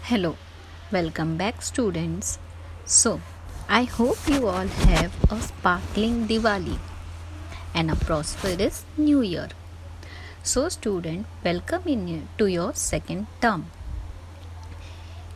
Hello, welcome back, students. So, I hope you all have a sparkling Diwali and a prosperous New Year. So, student, welcome to your second term.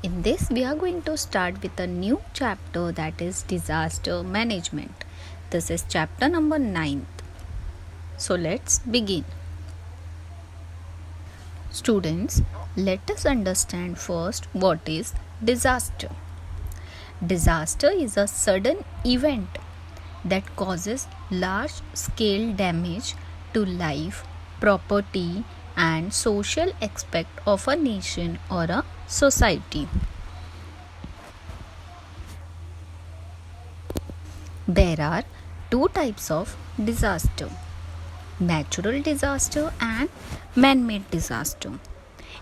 In this, we are going to start with a new chapter, that is disaster management. This is chapter number 9. So, let's begin. Students, let us understand first what is disaster. Disaster is a sudden event that causes large scale damage to life, property, and social aspect of a nation or a society. There are two types of disaster: natural disaster and man made disaster.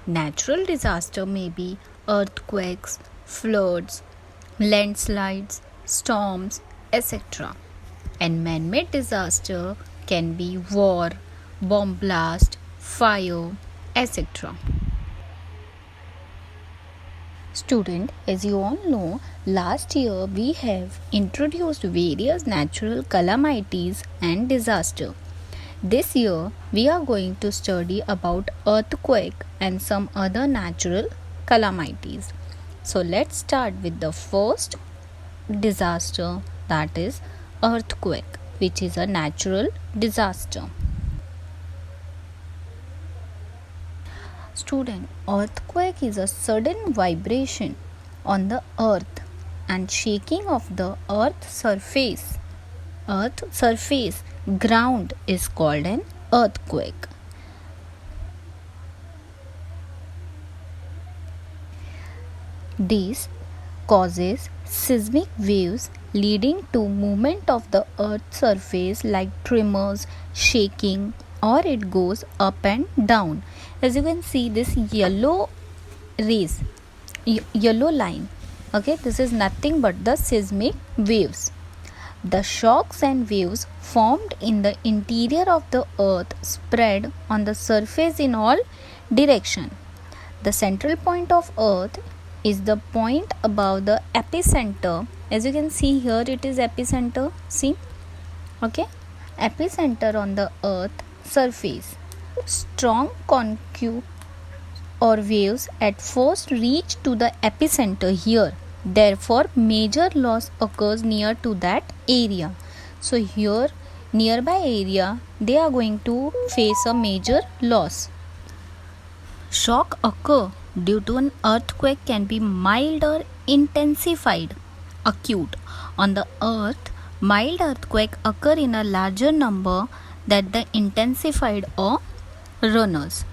Natural disaster may be earthquakes, floods, landslides, storms, etc. And man made disaster can be war, bomb blast, fire, etc. Student, as you all know, last year we have introduced various natural calamities and disaster. This year we are going to study about earthquake and some other natural calamities. So let's start with the first disaster, that is earthquake, which is a natural disaster. Student, earthquake is a sudden vibration on the earth and shaking of the earth surface. Earth surface ground is called an earthquake. This causes seismic waves leading to movement of the earth's surface like tremors, shaking, or it goes up and down. As you can see, this yellow line, okay, this is nothing but the seismic waves. The shocks and waves formed in the interior of the earth spread on the surface in all direction. The central point of earth is the point above the epicenter. As you can see here, it is epicenter. See, okay, epicenter on the earth surface. Strong concave or waves at first reach to the epicenter here. Therefore, major loss occurs near to that area. So here, nearby area, they are going to face a major loss. Shock occur due to an earthquake can be mild or intensified. Acute. On the earth, mild earthquake occur in a larger number than the intensified or runners.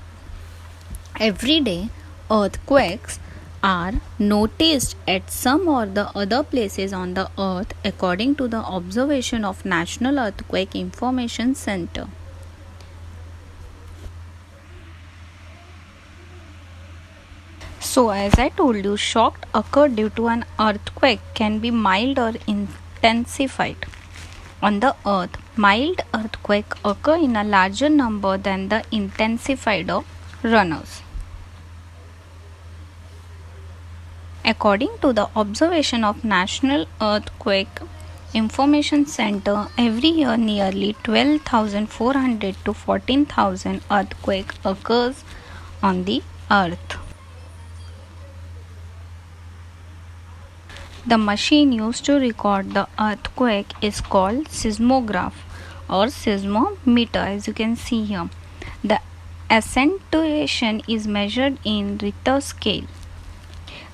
Every day, earthquakes are noticed at some or the other places on the earth according to the observation of National Earthquake Information Center. So, as I told you, shock occur due to an earthquake can be mild or intensified. On the earth, mild earthquake occur in a larger number than the intensified or runners. According to the observation of National Earthquake Information Center, every year nearly 12,400 to 14,000 earthquake occurs on the earth. The machine used to record the earthquake is called seismograph or seismometer, as you can see here. The accentuation is measured in Richter scale.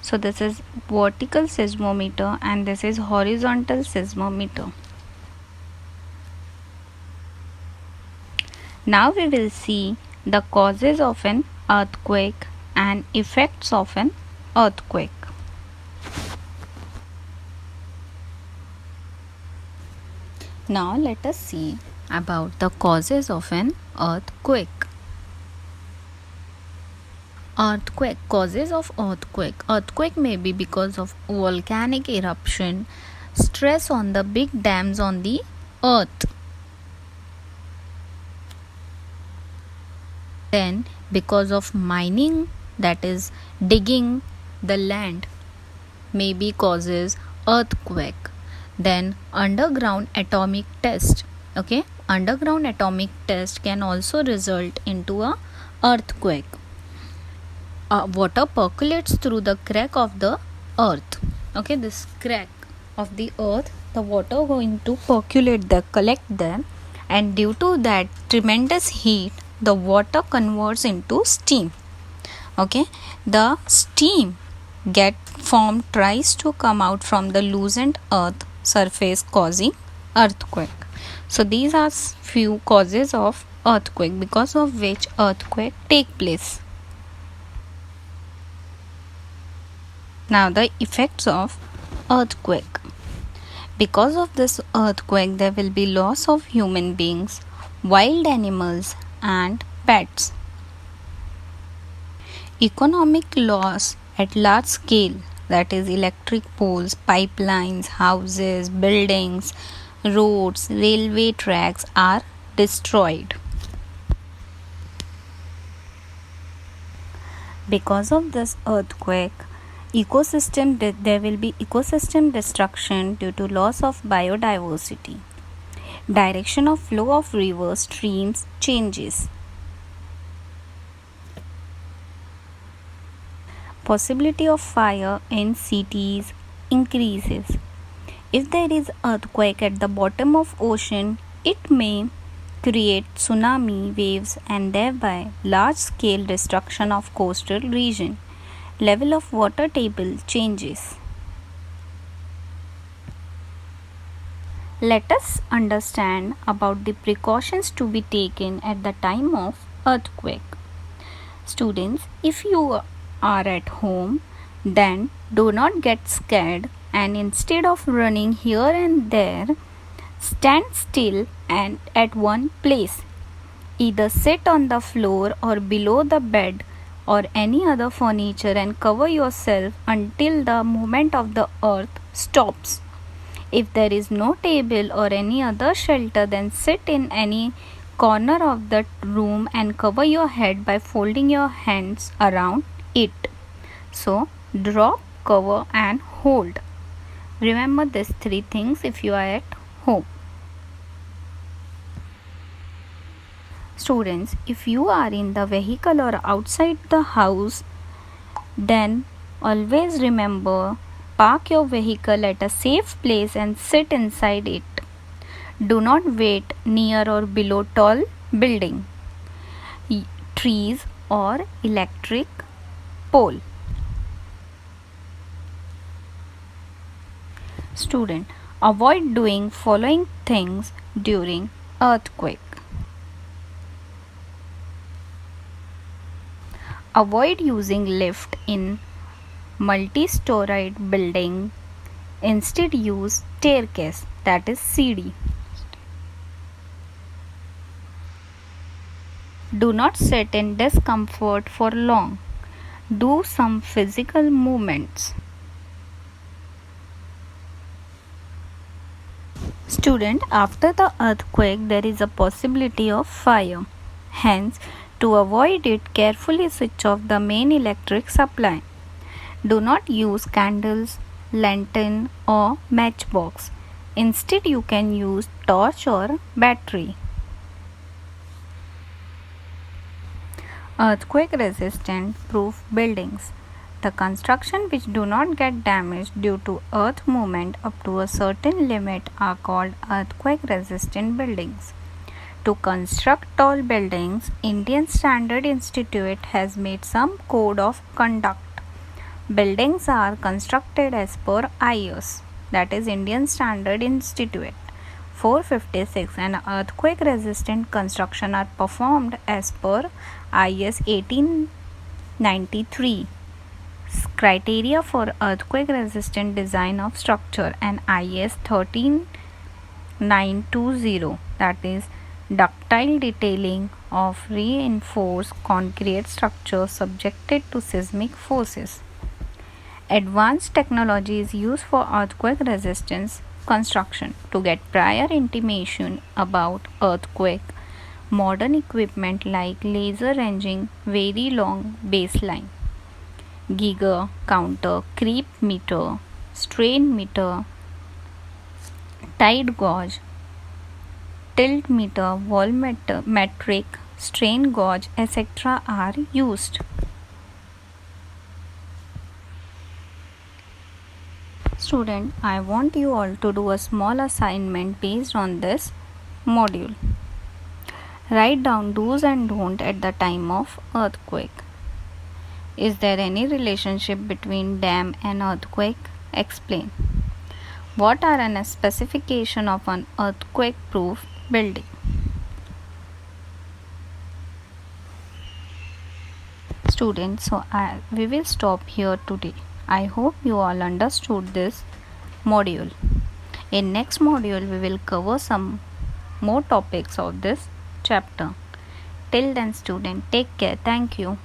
So this is vertical seismometer and this is horizontal seismometer. Now we will see the causes of an earthquake and effects of an earthquake. Now let us see about the causes of an earthquake. Earthquake, causes of earthquake. Earthquake may be because of volcanic eruption, stress on the big dams on the earth. Then because of mining, that is digging the land maybe causes earthquake. Then underground atomic test. Okay, underground atomic test can also result into a earthquake. Water percolates through the crack of the earth. Okay, this crack of the earth, the water going to percolate there, collect there, and due to that tremendous heat, the water converts into steam. Okay, the steam get formed tries to come out from the loosened earth surface, causing earthquake. So these are few causes of earthquake because of which earthquake take place. Now the effects of earthquake. Because of this earthquake, there will be loss of human beings, wild animals, and pets. Economic loss at large scale, that is, electric poles, pipelines, houses, buildings, roads, railway tracks are destroyed. Because of this earthquake, there will be ecosystem destruction due to loss of biodiversity. Direction of flow of rivers, streams changes. Possibility of fire in cities increases. If there is earthquake at the bottom of ocean, it may create tsunami waves and thereby large scale destruction of coastal region. Level of water table changes. Let us understand about the precautions to be taken at the time of earthquake. Students, if you are at home, then do not get scared, and instead of running here and there, stand still and at one place. Either sit on the floor or below the bed or any other furniture and cover yourself until the movement of the earth stops. If there is no table or any other shelter, then sit in any corner of the room and cover your head by folding your hands around it. So, drop, cover, and hold. Remember these three things if you are at home. Students, if you are in the vehicle or outside the house, then always remember, park your vehicle at a safe place and sit inside it. Do not wait near or below tall building, trees or electric pole. Student, avoid doing following things during earthquake. Avoid using lift in multi-storied building. Instead use staircase, that is CD. Do not sit in discomfort for long. Do some physical movements. Student, after the earthquake there is a possibility of fire. Hence, to avoid it, carefully switch off the main electric supply. Do not use candles, lantern or matchbox. Instead, you can use torch or battery. Earthquake resistant proof buildings. The construction which do not get damaged due to earth movement up to a certain limit are called earthquake resistant buildings. To construct tall buildings, Indian Standard Institute has made some code of conduct. Buildings are constructed as per IS, that is Indian Standard Institute 456, and earthquake resistant construction are performed as per IS 1893. Criteria for earthquake resistant design of structure, and IS 13920, that is ductile detailing of reinforced concrete structures subjected to seismic forces. Advanced technology is used for earthquake resistance construction. To get prior intimation about earthquake, modern equipment like laser ranging very long baseline. Geiger counter, creep meter, strain meter, tide gauge, tilt meter, metric, strain gauge, etc. are used. Student, I want you all to do a small assignment based on this module. Write down do's and don'ts at the time of earthquake. Is there any relationship between dam and earthquake? Explain. What are an specification of an earthquake proof building? Students, we will stop here today. I hope you all understood this module. In next module we will cover some more topics of this chapter. Till then student, take care. Thank you.